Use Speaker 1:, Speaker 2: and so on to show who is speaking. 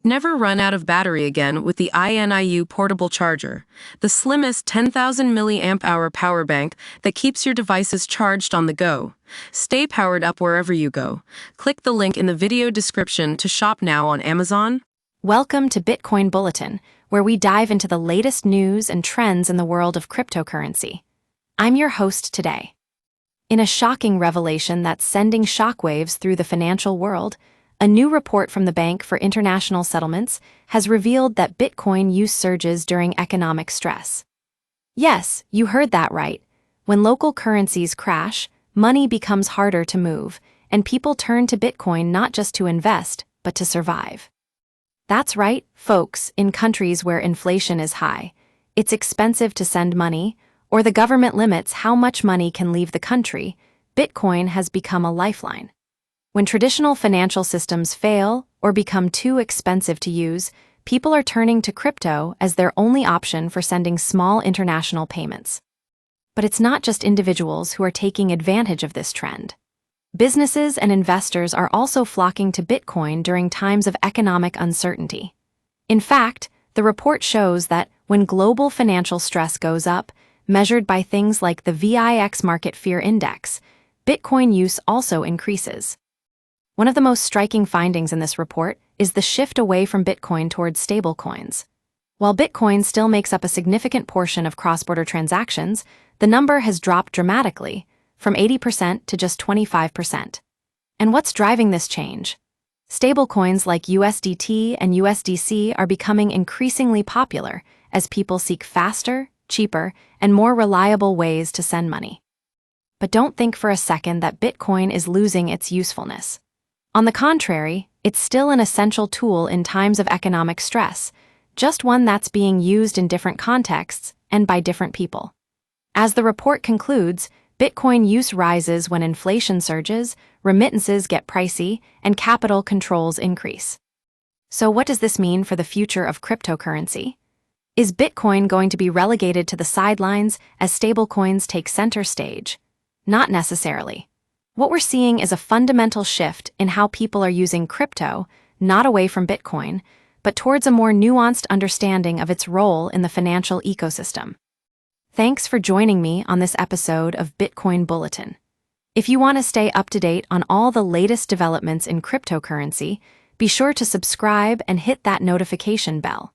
Speaker 1: Never run out of battery again with the INIU portable charger, the slimmest 10,000 milliamp hour power bank that keeps your devices charged on the go. Stay powered up wherever you go. Click the link in the video description to shop now on Amazon.
Speaker 2: Welcome to Bitcoin Bulletin, where we dive into the latest news and trends in the world of cryptocurrency. I'm your host today. In a shocking revelation that's sending shockwaves through the financial world, a new report from the Bank for International Settlements has revealed that Bitcoin use surges during economic stress. Yes, you heard that right. When local currencies crash, money becomes harder to move, and people turn to Bitcoin not just to invest, but to survive. That's right, folks, in countries where inflation is high, it's expensive to send money, or the government limits how much money can leave the country, Bitcoin has become a lifeline. When traditional financial systems fail or become too expensive to use, people are turning to crypto as their only option for sending small international payments. But it's not just individuals who are taking advantage of this trend. Businesses and investors are also flocking to Bitcoin during times of economic uncertainty. In fact, the report shows that when global financial stress goes up, measured by things like the BIS Market Fear Index, Bitcoin use also increases. One of the most striking findings in this report is the shift away from Bitcoin towards stablecoins. While Bitcoin still makes up a significant portion of cross-border transactions, the number has dropped dramatically, from 80% to just 25%. And what's driving this change? Stablecoins like USDT and USDC are becoming increasingly popular as people seek faster, cheaper, and more reliable ways to send money. But don't think for a second that Bitcoin is losing its usefulness. On the contrary, it's still an essential tool in times of economic stress, just one that's being used in different contexts and by different people. As the report concludes, Bitcoin use rises when inflation surges, remittances get pricey, and capital controls increase. So what does this mean for the future of cryptocurrency? Is Bitcoin going to be relegated to the sidelines as stablecoins take center stage? Not necessarily. What we're seeing is a fundamental shift in how people are using crypto, not away from Bitcoin, but towards a more nuanced understanding of its role in the financial ecosystem. Thanks for joining me on this episode of Bitcoin Bulletin. If you want to stay up to date on all the latest developments in cryptocurrency, be sure to subscribe and hit that notification bell.